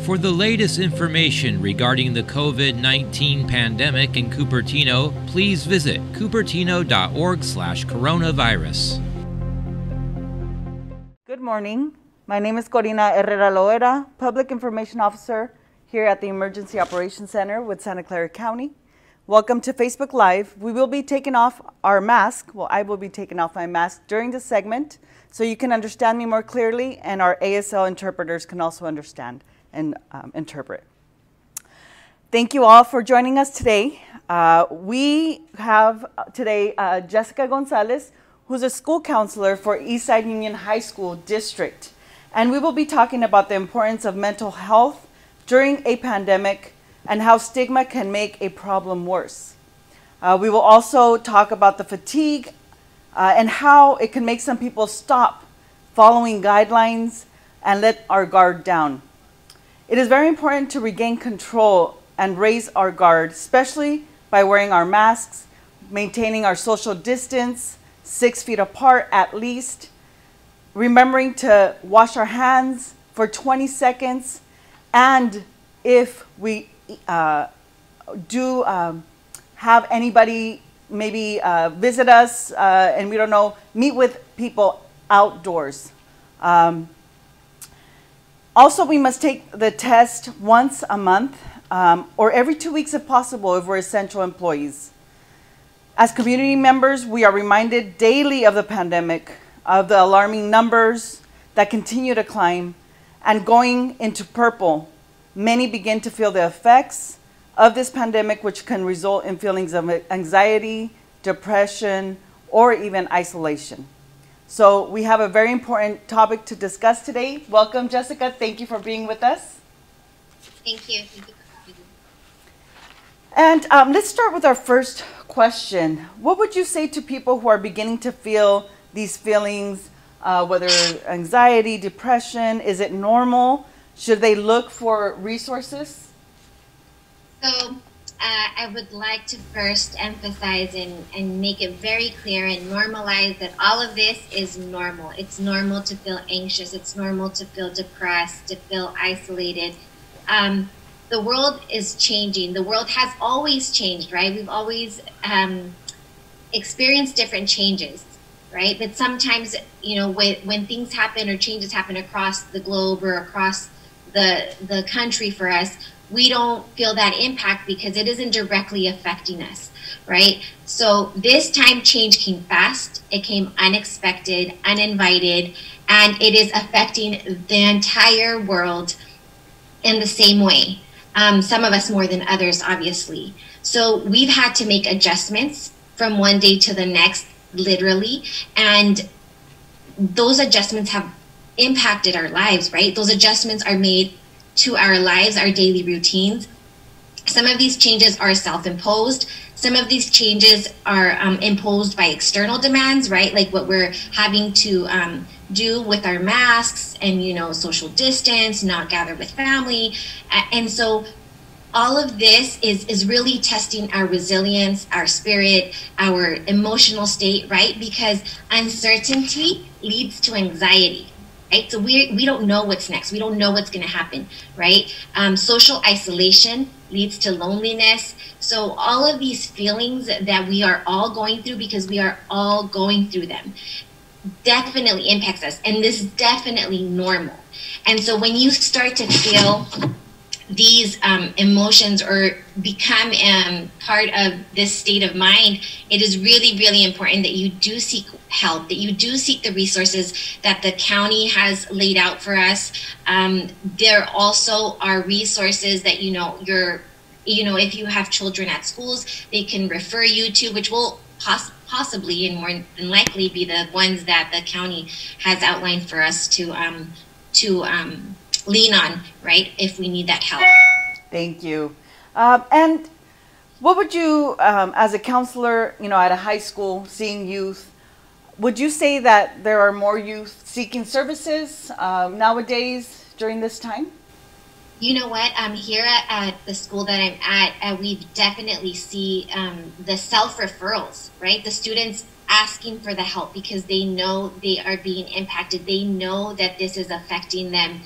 For the latest information regarding the COVID-19 pandemic in Cupertino, please visit cupertino.org/coronavirus. Good morning. My name is Corina Herrera Loera, Public Information Officer here at the Emergency Operations Center with Santa Clara County. Welcome to Facebook Live. We will be taking off our mask. Well, I will be taking off my mask during this segment so you can understand me more clearly, and our ASL interpreters can also understand and interpret. Thank you all for joining us today. We have today Jessica Gonzalez, who's a school counselor for Eastside Union High School District. And we will be talking about the importance of mental health during a pandemic and how stigma can make a problem worse. We will also talk about the fatigue and how it can make some people stop following guidelines and let our guard down. It is very important to regain control and raise our guard, especially by wearing our masks, maintaining our social distance, 6 feet apart at least, remembering to wash our hands for 20 seconds, and if we do have anybody maybe visit us and we don't know, meet with people outdoors. Also, we must take the test once a month or every 2 weeks if possible if we're essential employees. As community members, we are reminded daily of the pandemic, of the alarming numbers that continue to climb, and going into purple, many begin to feel the effects of this pandemic, which can result in feelings of anxiety, depression, or even isolation. So we have a very important topic to discuss today. Welcome, Jessica. Thank you for being with us. Thank you. And let's start with our first question. What would you say to people who are beginning to feel these feelings, whether anxiety, depression? Is it normal? Should they look for resources? So I would like to first emphasize and make it very clear and normalize that all of this is normal. It's normal to feel anxious. It's normal to feel depressed, to feel isolated. The world is changing. The world has always changed, right? We've always experienced different changes, right? But sometimes, you know, when things happen or changes happen across the globe or across the country for us, we don't feel that impact because it isn't directly affecting us, right? So this time change came fast, it came unexpected, uninvited, and it is affecting the entire world in the same way. Some of us more than others, obviously. So we've had to make adjustments from one day to the next, literally, and those adjustments have impacted our lives, right? Those adjustments are made to our lives, our daily routines. Some of these changes are self-imposed. Some of these changes are imposed by external demands, right? Like what we're having to do with our masks and, you know, social distance, not gather with family. And so all of this is really testing our resilience, our spirit, our emotional state, right? Because uncertainty leads to anxiety. Right? So we don't know what's next. We don't know what's going to happen, right? Social isolation leads to loneliness. So all of these feelings that we are all going through, because we are all going through them, definitely impacts us. And this is definitely normal. And so when you start to feel these emotions or become part of this state of mind, it is really, really important that you do seek help, that you do seek the resources that the county has laid out for us. There also are resources that, if you have children at schools, they can refer you to, which will possibly and more than likely be the ones that the county has outlined for us to lean on, right, if we need that help. Thank you. And what would you, as a counselor, at a high school, seeing youth, would you say that there are more youth seeking services nowadays during this time? You know what? Here at the school that I'm at, we definitely see the self-referrals, right? The students asking for the help because they know they are being impacted. They know that this is affecting them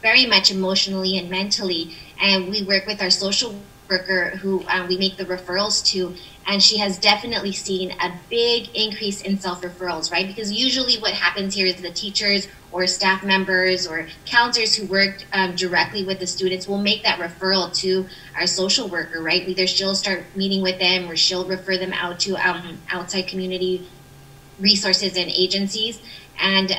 very much emotionally and mentally. And we work with our social worker who we make the referrals to, and she has definitely seen a big increase in self-referrals, right? Because usually what happens here is the teachers or staff members or counselors who work directly with the students will make that referral to our social worker, right? Either she'll start meeting with them or she'll refer them out to outside community resources and agencies. And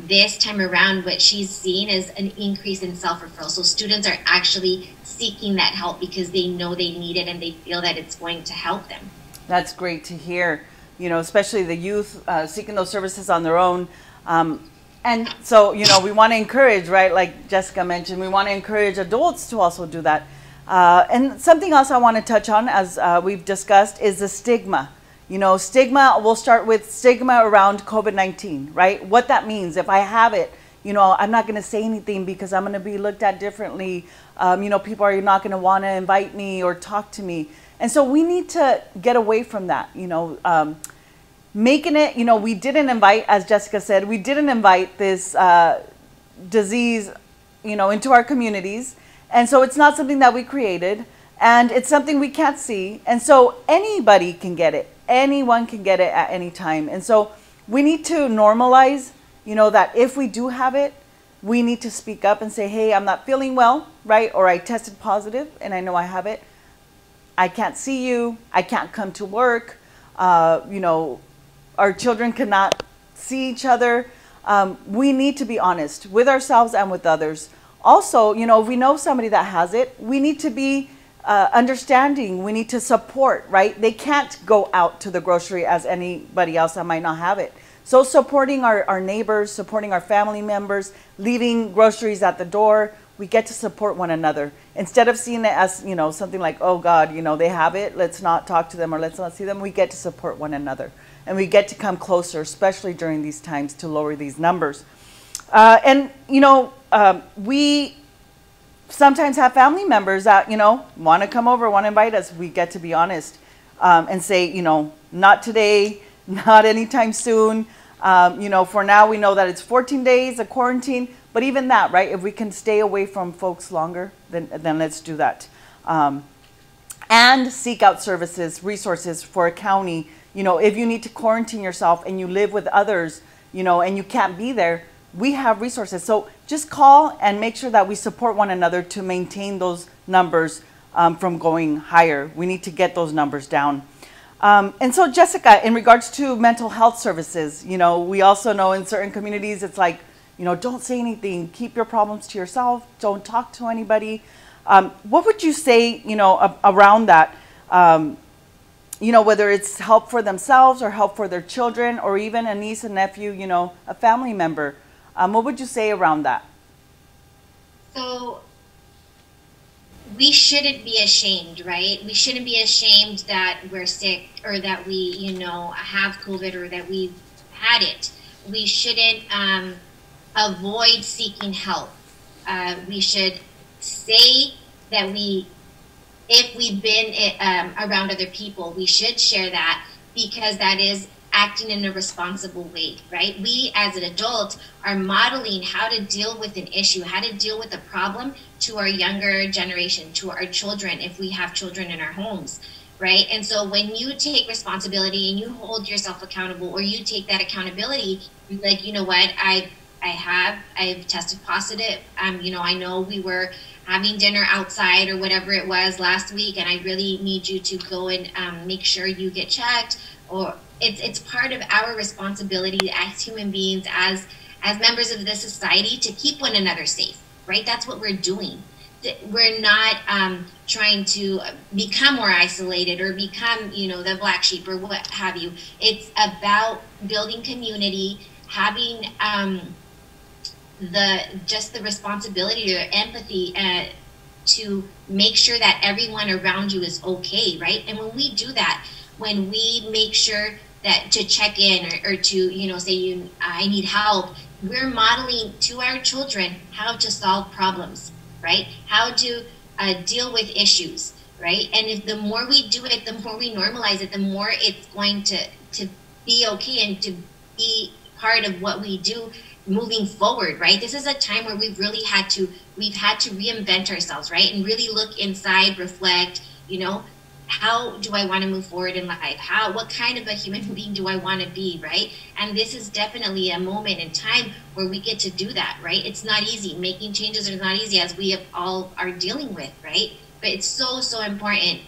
this time around, what she's seen is an increase in self-referral. So students are actually seeking that help because they know they need it and they feel that it's going to help them. That's great to hear, you know, especially the youth seeking those services on their own. And so, you know, we want to encourage, right, like Jessica mentioned, we want to encourage adults to also do that. And something else I want to touch on, as we've discussed, is the stigma. You know, stigma, we'll start with stigma around COVID-19, right? What that means. If I have it, you know, I'm not going to say anything because I'm going to be looked at differently. You know, people are not going to want to invite me or talk to me. And so we need to get away from that, you know, making it, you know, we didn't invite, as Jessica said, we didn't invite this disease, you know, into our communities. And so it's not something that we created, and it's something we can't see. And so anybody can get it. Anyone can get it at any time. And so we need to normalize, you know, that if we do have it, we need to speak up and say, hey, I'm not feeling well, right? Or I tested positive and I know I have it. I can't see you. I can't come to work. You know, our children cannot see each other. We need to be honest with ourselves and with others. Also, you know, if we know somebody that has it, we need to be understanding. We need to support, right? They can't go out to the grocery as anybody else that might not have it. So supporting our neighbors, supporting our family members, leaving groceries at the door, we get to support one another. Instead of seeing it as, you know, something like, oh God, you know, they have it, let's not talk to them or let's not see them, we get to support one another. And we get to come closer, especially during these times, to lower these numbers. And, you know, we sometimes have family members that, you know, want to come over, want to invite us. We get to be honest and say, you know, not today, not anytime soon. You know, for now, we know that it's 14 days of quarantine. But even that, right, if we can stay away from folks longer, then let's do that. And seek out services, resources for a county. You know, if you need to quarantine yourself and you live with others, you know, and you can't be there, we have resources. So just call and make sure that we support one another to maintain those numbers from going higher. We need to get those numbers down. And so, Jessica, in regards to mental health services, you know, we also know in certain communities, it's like, you know, don't say anything, keep your problems to yourself, don't talk to anybody. What would you say, you know, around that? You know, whether it's help for themselves or help for their children or even a niece and nephew, you know, a family member. What would you say around that? So we shouldn't be ashamed, right? We shouldn't be ashamed that we're sick or that we, you know, have COVID or that we've had it. We shouldn't avoid seeking help. We should say that if we've been around other people, we should share that because that is acting in a responsible way, right? We as an adult are modeling how to deal with an issue, how to deal with a problem to our younger generation, to our children, if we have children in our homes, right? And so when you take responsibility and you hold yourself accountable or you take that accountability, like, you know what, I've tested positive. You know, I know we were having dinner outside or whatever it was last week, and I really need you to go and make sure you get checked. Or it's part of our responsibility as human beings, as members of this society, to keep one another safe, right? That's what we're doing. We're not trying to become more isolated or become, you know, the black sheep or what have you. It's about building community, having the responsibility or empathy to make sure that everyone around you is okay, right? And when we do that, when we make sure that to check in or to, you know, say I need help, we're modeling to our children how to solve problems, right? How to deal with issues, right? And if the more we do it, the more we normalize it, the more it's going to be okay and to be part of what we do moving forward, right? This is a time where we've had to reinvent ourselves, right? And really look inside, reflect, how do I want to move forward in life? What kind of a human being do I want to be, right? And this is definitely a moment in time where we get to do that, right? It's not easy. Making changes is not easy, as we all are dealing with, right? But it's so, so important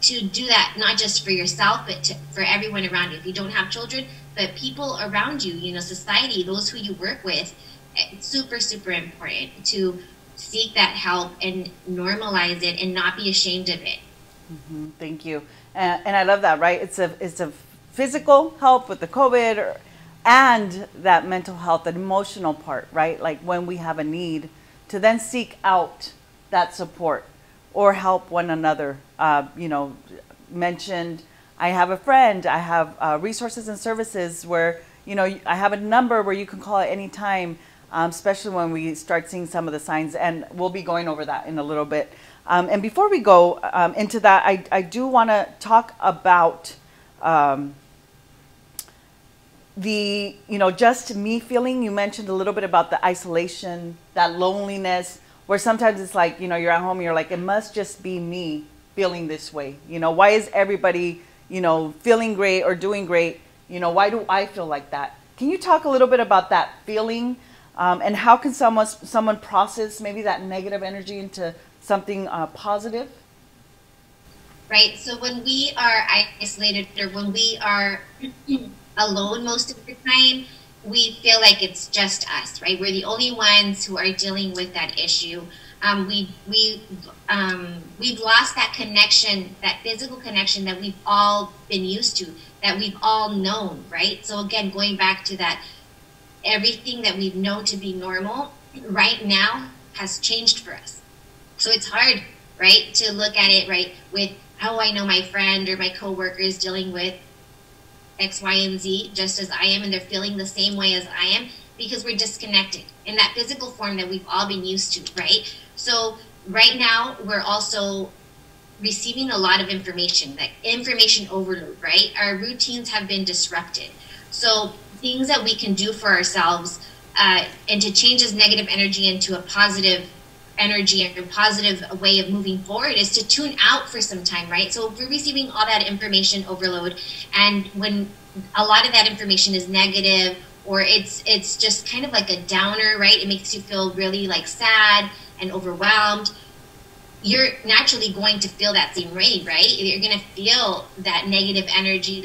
to do that, not just for yourself, but for everyone around you. If you don't have children, but people around you, society, those who you work with, it's super, super important to seek that help and normalize it and not be ashamed of it. Mm-hmm. Thank you. And I love that, right? It's a physical help with the COVID and that mental health, that emotional part, right? Like when we have a need to then seek out that support or help one another. Mentioned, I have a friend, I have resources and services where, I have a number where you can call at any time, especially when we start seeing some of the signs, and we'll be going over that in a little bit. And before we go into that, I do want to talk about just me feeling, you mentioned a little bit about the isolation, that loneliness, where sometimes it's like, you're at home and you're like, it must just be me feeling this way. Why is everybody, feeling great or doing great? Why do I feel like that? Can you talk a little bit about that feeling and how can someone process maybe that negative energy into something positive? Right. So when we are isolated or when we are alone most of the time, we feel like it's just us, right? We're the only ones who are dealing with that issue. We've lost that connection, that physical connection that we've all been used to, that we've all known, right? So again, going back to that, everything that we've known to be normal right now has changed for us. So it's hard, right, to look at it, right, with how I know my friend or my coworker is dealing with X, Y, and Z just as I am, and they're feeling the same way as I am, because we're disconnected in that physical form that we've all been used to, right? So right now, we're also receiving a lot of information, like information overload, right? Our routines have been disrupted. So things that we can do for ourselves and to change this negative energy into a positive energy and a positive way of moving forward is to tune out for some time, right? So if we're receiving all that information overload, and when a lot of that information is negative, or it's just kind of like a downer, right? It makes you feel really like sad and overwhelmed. You're naturally going to feel that same way, right? You're going to feel that negative energy,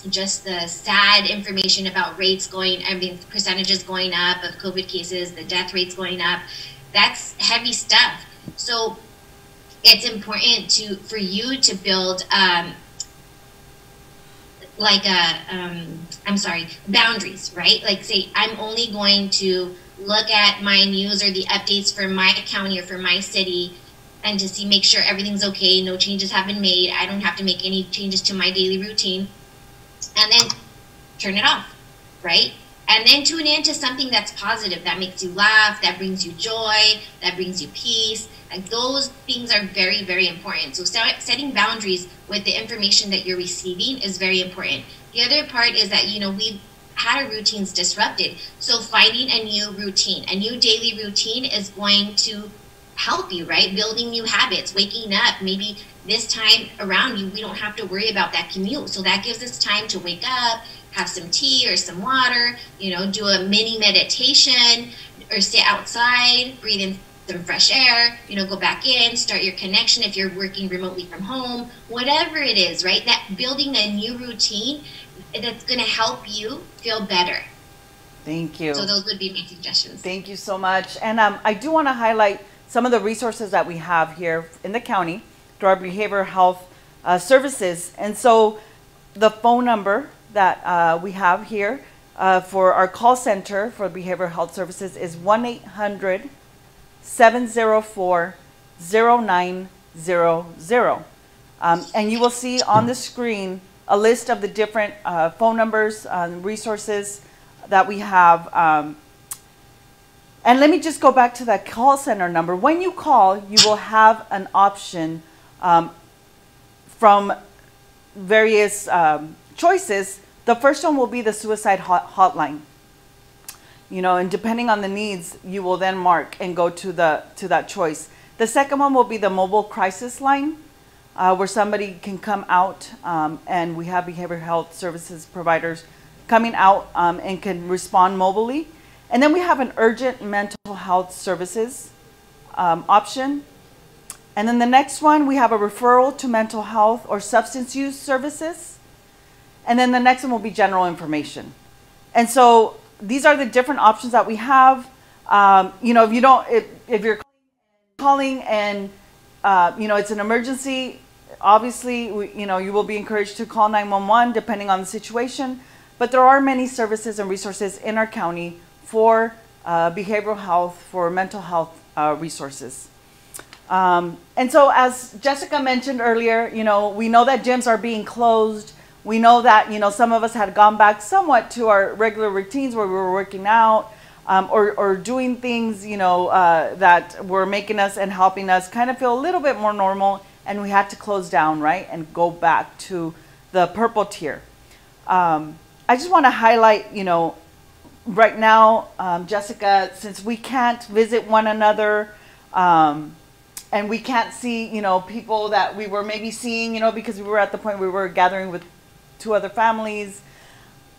just the sad information about percentages going up of COVID cases, the death rates going up. That's heavy stuff. So it's important for you to build boundaries, right? Like say, I'm only going to look at my news or the updates for my county or for my city and to make sure everything's okay, no changes have been made, I don't have to make any changes to my daily routine, and then turn it off, right? And then tune into something that's positive, that makes you laugh, that brings you joy, that brings you peace. Like those things are very, very important. So setting boundaries with the information that you're receiving is very important. The other part is that, we've had our routines disrupted. So finding a new routine, a new daily routine is going to help you, right? Building new habits, waking up. Maybe this time around we don't have to worry about that commute. So that gives us time to wake up, have some tea or some water, do a mini meditation or sit outside, breathe in some fresh air, go back in, start your connection if you're working remotely from home, whatever it is, right? That building a new routine that's going to help you feel better. Thank you. So those would be my suggestions. Thank you so much. And I do want to highlight some of the resources that we have here in the county through our behavioral health services. And so the phone number that we have here for our call center for behavioral health services is 1-800-704-0900. And you will see on the screen a list of the different phone numbers and resources that we have. And let me just go back to that call center number. When you call, you will have an option from various choices. The first one will be the suicide hotline. and depending on the needs, you will then mark and go to that choice. The second one will be the mobile crisis line, where somebody can come out, and we have behavioral health services providers coming out and can respond mobilely. And then we have an urgent mental health services option. And then the next one, we have a referral to mental health or substance use services. And then the next one will be general information. And so these are the different options that we have. If you're calling and it's an emergency, obviously you will be encouraged to call 911 depending on the situation. But there are many services and resources in our county for behavioral health, for mental health resources. And so as Jessica mentioned earlier, we know that gyms are being closed. We know that, some of us had gone back somewhat to our regular routines where we were working out or doing things, that were making us and helping us kind of feel a little bit more normal, and we had to close down, right, and go back to the purple tier. I just want to highlight, right now, Jessica, since we can't visit one another, and we can't see, people that we were maybe seeing, because we were at the point where we were gathering with 2 other families,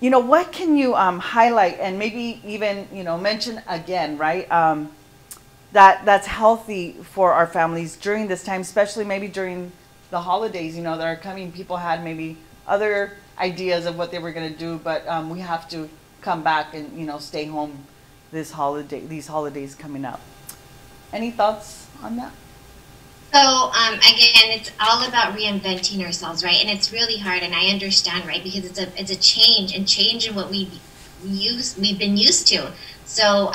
what can you highlight and maybe even, mention again, right? That's healthy for our families during this time, especially maybe during the holidays, that are coming. People had maybe other ideas of what they were going to do, but we have to come back and, stay home these holidays coming up. Any thoughts on that? So again, it's all about reinventing ourselves, right? And it's really hard, and I understand, right? Because it's a change in what we've been used to. So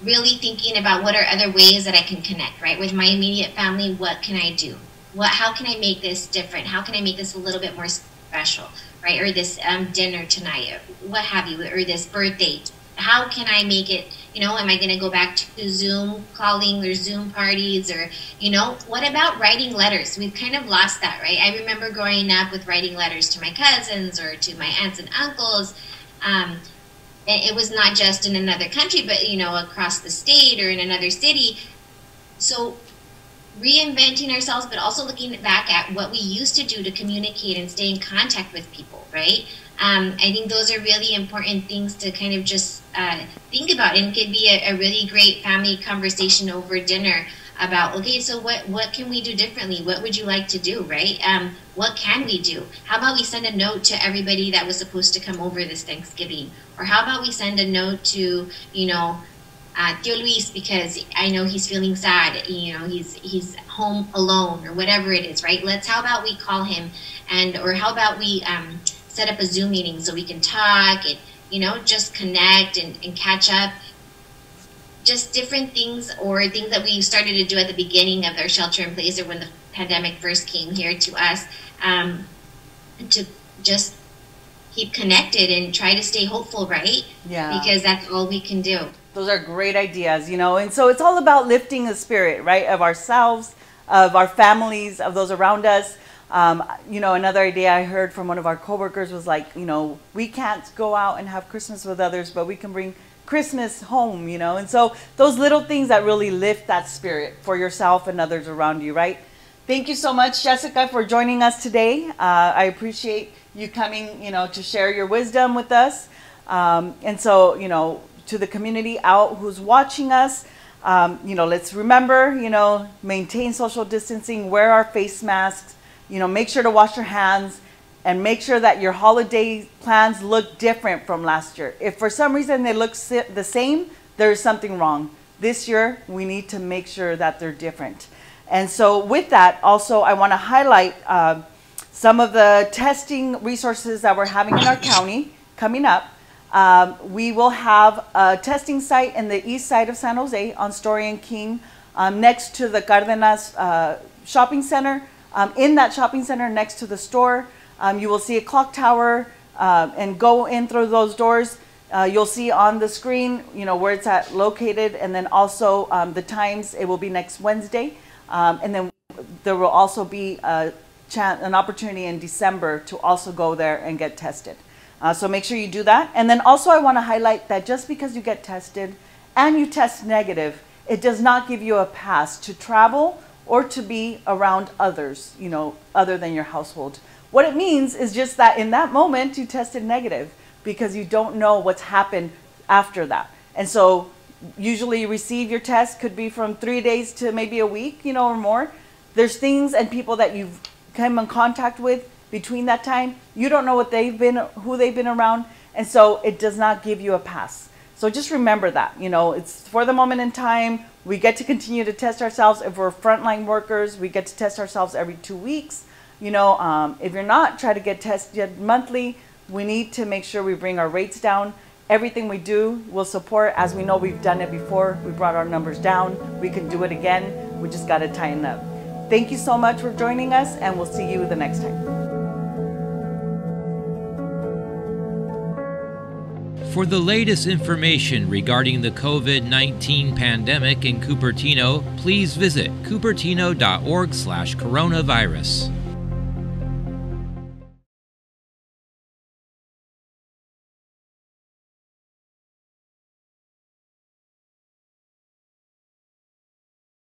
really thinking about what are other ways that I can connect, right? With my immediate family, what can I do? How can I make this different? How can I make this a little bit more special, right? Or this dinner tonight, or what have you, or this birthday. How can I make it, am I going to go back to Zoom calling or Zoom parties, or, what about writing letters? We've kind of lost that, right? I remember growing up with writing letters to my cousins or to my aunts and uncles. And it was not just in another country, but, across the state or in another city. So reinventing ourselves, but also looking back at what we used to do to communicate and stay in contact with people, right? I think those are really important things to kind of just think about, and it could be a really great family conversation over dinner about, okay, so what can we do differently? What would you like to do, right? What can we do? How about we send a note to everybody that was supposed to come over this Thanksgiving? Or how about we send a note to, Tio Luis, because I know he's feeling sad, he's home alone, or whatever it is, right? How about we call him, or how about we set up a Zoom meeting so we can talk and, just connect and catch up. Just different things, or things that we started to do at the beginning of our shelter in place, or when the pandemic first came here to us, to just keep connected and try to stay hopeful, right? Yeah. Because that's all we can do. Those are great ideas, and so it's all about lifting the spirit, right, of ourselves, of our families, of those around us. Another idea I heard from one of our coworkers was like, we can't go out and have Christmas with others, but we can bring Christmas home, and so those little things that really lift that spirit for yourself and others around you, right? Thank you so much, Jessica, for joining us today. I appreciate you coming, to share your wisdom with us. And so, to the community out who's watching us, let's remember, maintain social distancing, wear our face masks, make sure to wash your hands, and make sure that your holiday plans look different from last year. If for some reason they look the same, there is something wrong. This year, we need to make sure that they're different. And so with that, also, I want to highlight some of the testing resources that we're having in our county coming up. We will have a testing site in the east side of San Jose on Story and King, next to the Cardenas shopping center. In that shopping center next to the store, you will see a clock tower, and go in through those doors. You'll see on the screen, where it's located, and then also the times. It will be next Wednesday, and then there will also be an opportunity in December to also go there and get tested. So make sure you do that. And then also I want to highlight that just because you get tested and you test negative, it does not give you a pass to travel or to be around others, other than your household. What it means is just that in that moment you tested negative because you don't know what's happened after that. And so usually you receive your test, could be from 3 days to maybe a week, or more. There's things and people that you've come in contact with between that time. You don't know who they've been around. And so it does not give you a pass. So just remember that, it's for the moment in time. We get to continue to test ourselves. If we're frontline workers, we get to test ourselves every 2 weeks. If you're not, try to get tested monthly. We need to make sure we bring our rates down. Everything we do will support. As we know, we've done it before. We brought our numbers down. We can do it again. We just got to tighten up. Thank you so much for joining us, and we'll see you the next time. For the latest information regarding the COVID-19 pandemic in Cupertino, please visit cupertino.org/coronavirus.